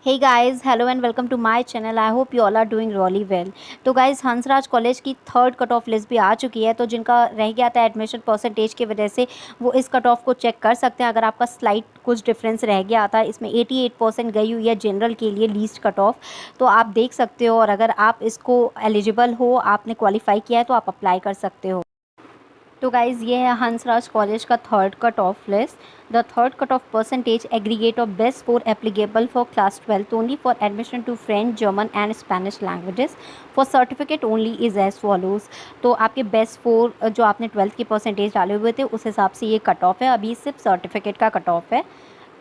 Hey guys, hello and welcome to my channel. I hope you all are doing really well. तो guys Hansraj college की third cut off list भी आ चुकी है। तो जिनका रह गया था एडमिशन परसेंटेज की वजह से वो इस कट ऑफ को चेक कर सकते हैं। अगर आपका स्लाइट कुछ डिफरेंस रह गया था, इसमें 88% गई हुई है जनरल के लिए लीस्ट कट ऑफ, तो आप देख सकते हो। और अगर आप इसको एलिजिबल हो, आपने क्वालिफाई किया है, तो आप अप्लाई कर सकते हो। तो गाइज़ ये है हंसराज कॉलेज का third cut off list. The third cut off percentage aggregate of best score applicable for class 12 only for admission to French, German and Spanish languages. For certificate only is as follows. तो आपके best score जो आपने 12th के percentage डाले हुए थे उस हिसाब से ये कट ऑफ है। अभी सिर्फ सर्टिफिकेट का कट ऑफ है।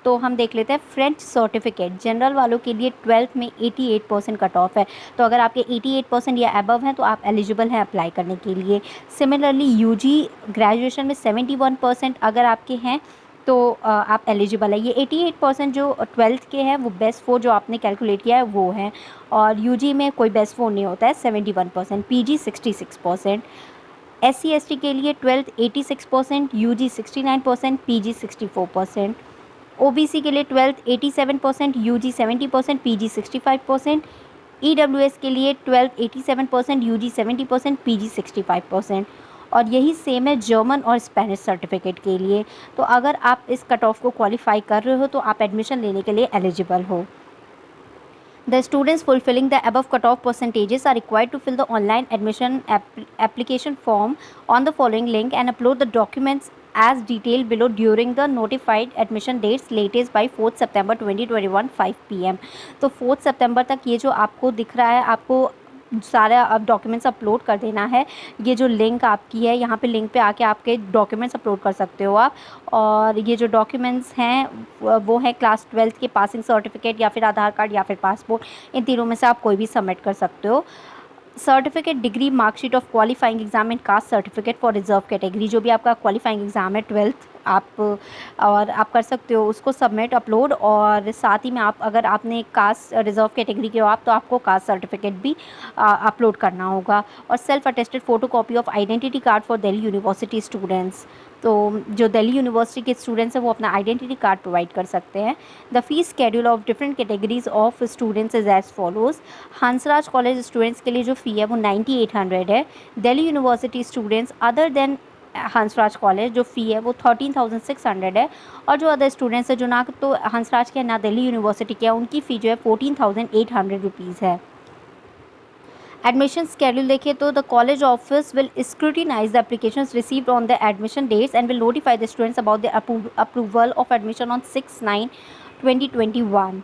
तो हम देख लेते हैं फ्रेंच सर्टिफिकेट जनरल वालों के लिए 12th में 88% कट ऑफ है। तो अगर आपके 88% या अबव हैं तो आप एलिजिबल हैं अप्लाई करने के लिए। सिमिलरली यूजी ग्रेजुएशन में 71% अगर आपके हैं तो आप एलिजिबल है। ये 88% जो 12th के हैं वो बेस्ट फोर जो आपने कैलकुलेट किया है वो हैं। और यूजी में कोई बेस्ट फोर नहीं होता है। 71%, पीजी 66%। SC ST के लिए 12th 86%, यूजी 69%, पीजी 64%। OBC के लिए 12th 87%, यूजी 70%, पीजी 65%। EWS के लिए 12th 87%, यूजी 70%, पीजी 65%। और यही सेम है जर्मन और स्पेनिश सर्टिफिकेट के लिए। तो अगर आप इस कट ऑफ को क्वालिफाई कर रहे हो तो आप एडमिशन लेने के लिए एलिजिबल हो। The students fulfilling the above cutoff percentages are required to fill the online admission application form on the following link and upload the documents as detailed below during the notified admission dates latest by 4th September 2021 5 PM। तो 4th September तक ये जो आपको दिख रहा है, आपको सारा अब डॉक्यूमेंट्स अपलोड कर देना है। ये जो लिंक आपकी है, यहाँ पे लिंक पे आके आपके डॉक्यूमेंट्स अपलोड कर सकते हो आप। और ये जो डॉक्यूमेंट्स हैं वो है क्लास 12th के पासिंग सर्टिफिकेट या फिर आधार कार्ड या फिर पासपोर्ट। इन तीनों में से आप कोई भी सबमिट कर सकते हो। Certificate, degree, marksheet of qualifying exam and caste certificate for reserve category, जो भी आपका क्वालिफाइंग एग्जाम है 12th आप और आप कर सकते हो उसको सबमिट अपलोड। और साथ ही में आप अगर आपने कास्ट रिजर्व कैटेगरी के हो आप तो आपको कास्ट सर्टिफिकेट भी अपलोड करना होगा। और self attested photo copy of identity card for Delhi university students. तो जो दिल्ली यूनिवर्सिटी के स्टूडेंट्स हैं वो अपना आइडेंटिटी कार्ड प्रोवाइड कर सकते हैं। The fees schedule of different categories of students is as follows. Hansraj college students के लिए जो फ़ी है वो 9800 है। Delhi university students other than Hansraj college जो फ़ी है वो 13,600 है। और जो अदर स्टूडेंट्स हैं जो ना तो हंसराज के ना दिल्ली यूनिवर्सिटी के हैं उनकी फ़ी जो है 14,800 रुपीज़ है। एडमिशन स्केड्यूल देखिए तो the college office will scrutinise the applications received on the admission dates and will notify the students about the approval of admission on 6/9/2021।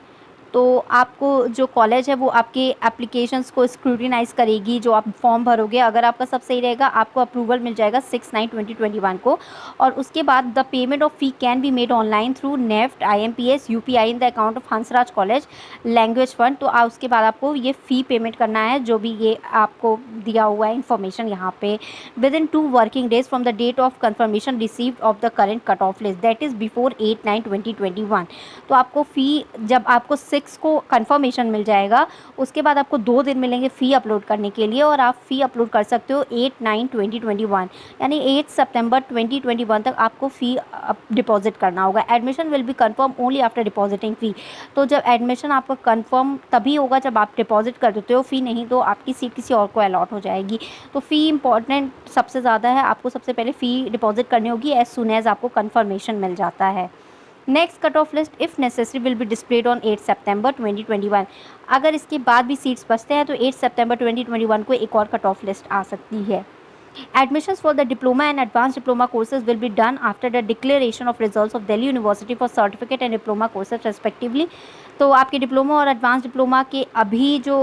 तो आपको जो कॉलेज है वो आपके एप्लीकेशंस को स्क्रूटिनाइज़ करेगी। जो आप फॉर्म भरोगे अगर आपका सब सही रहेगा आपको अप्रूवल मिल जाएगा 6/9/2021 को। और उसके बाद the payment of fee can be made online through NEFT, IMPS, UPI in the account of Hansraj college language fund. तो उसके बाद आपको ये फ़ी पेमेंट करना है जो भी ये आपको दिया हुआ है इन्फॉर्मेशन यहाँ पे। Within 2 working days from the date of confirmation received of the current cut off list that is before 8/9/2021। तो आपको फ़ी जब आपको 6 को कंफर्मेशन मिल जाएगा उसके बाद आपको 2 दिन मिलेंगे फ़ी अपलोड करने के लिए। और आप फ़ी अपलोड कर सकते हो 8/9/2021 यानी 8 सितंबर 2021 तक आपको फ़ी डिपॉजिट करना होगा। Admission will be confirm only after depositing fee. तो जब एडमिशन आपका कंफर्म तभी होगा जब आप डिपॉजिट कर देते हो फ़ी, नहीं तो आपकी सीट किसी और को अलॉट हो जाएगी। तो फ़ी इंपॉर्टेंट सबसे ज़्यादा है, आपको सबसे पहले फ़ी डिपॉजिट करनी होगी एज सुन एज़ आपको कंफर्मेशन मिल जाता है। Next cut off list if necessary will be displayed on 8 सितंबर 2021। अगर इसके बाद भी सीट्स बचते हैं तो 8 सितंबर 2021 को एक और कट ऑफ लिस्ट आ सकती है। Admissions for the diploma and advanced diploma courses will be done after the declaration of results of Delhi University for certificate and diploma courses respectively। तो आपके डिप्लोमा और एडवांस डिप्लोमा के अभी जो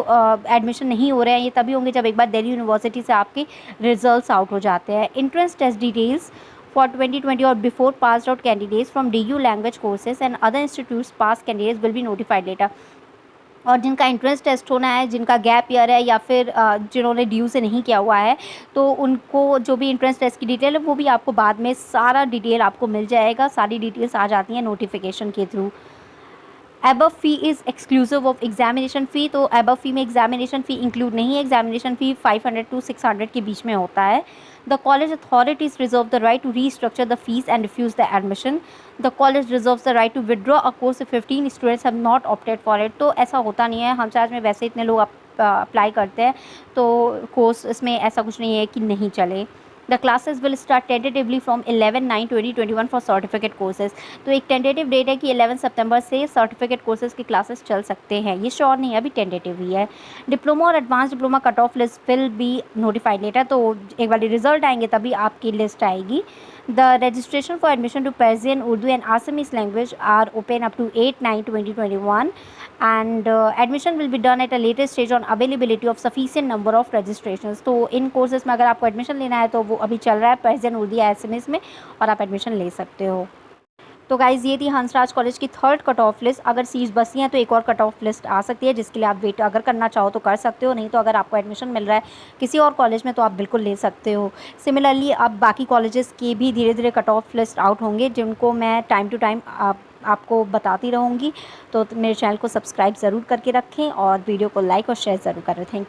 admission नहीं हो रहे हैं ये तभी होंगे जब एक बार दिल्ली यूनिवर्सिटी से आपके रिजल्ट्स आउट हो जाते हैं। Entrance test details for 2020 or before passed out candidates from DU language courses and other institutes past candidates will be notified later। और जिनका एंट्रेंस टेस्ट होना है, जिनका गैप ईयर है या फिर जिन्होंने ड्यू से नहीं किया हुआ है तो उनको जो भी एंट्रेंस टेस्ट की डिटेल है वो भी आपको बाद में सारा डिटेल आपको मिल जाएगा। सारी डिटेल्स आ जाती हैं नोटिफिकेशन के through. Above fee is exclusive of examination फ़ी, तो अबव फ़ी में एग्जामिनेशन फ़ी इंक्लूड नहीं है। एग्जामिनेशन फ़ी 500 to 600 के बीच में होता है। The college authorities reserve the right to restructure the fees and refuse the admission. The college reserves the right to withdraw a course if 15 students have not opted for it. तो ऐसा होता नहीं है, हंसराज में वैसे इतने लोग अप्लाई करते हैं, तो कोर्स इसमें ऐसा कुछ नहीं है कि नहीं चले। The classes will start tentatively from 11/9/2021 for certificate courses. तो एक टेंटेटिव डेट है कि 11 सितंबर से सर्टिफिकेट कोर्सेज की क्लासेस चल सकते हैं, ये श्योर नहीं है, अभी टेंटेटिव ही है। डिप्लोमा और advance diploma cut off list will be notified later, तो एक बार रिजल्ट आएंगे तभी आपकी लिस्ट आएगी। The registration for admission to Persian, Urdu and Assamese language are open up to 8/9/2021 and admission will be done at a later stage on availability of sufficient number of registrations। तो इन courses में अगर आपको admission लेना है तो वो अभी चल रहा है पर्सियन, उर्दू या एसएमएस में, और आप एडमिशन ले सकते हो। तो गाइज़ ये थी हंसराज कॉलेज की थर्ड कट ऑफ लिस्ट। अगर सीट्स बची हैं तो एक और कट ऑफ लिस्ट आ सकती है, जिसके लिए आप वेट अगर करना चाहो तो कर सकते हो, नहीं तो अगर आपको एडमिशन मिल रहा है किसी और कॉलेज में तो आप बिल्कुल ले सकते हो। सिमिलरली अब बाकी कॉलेजेस की भी धीरे धीरे कट ऑफ लिस्ट आउट होंगे, जिनको मैं टाइम टू टाइम आपको बताती रहूँगी। तो मेरे चैनल को सब्सक्राइब ज़रूर करके रखें और वीडियो को लाइक और शेयर ज़रूर करें। Thank you.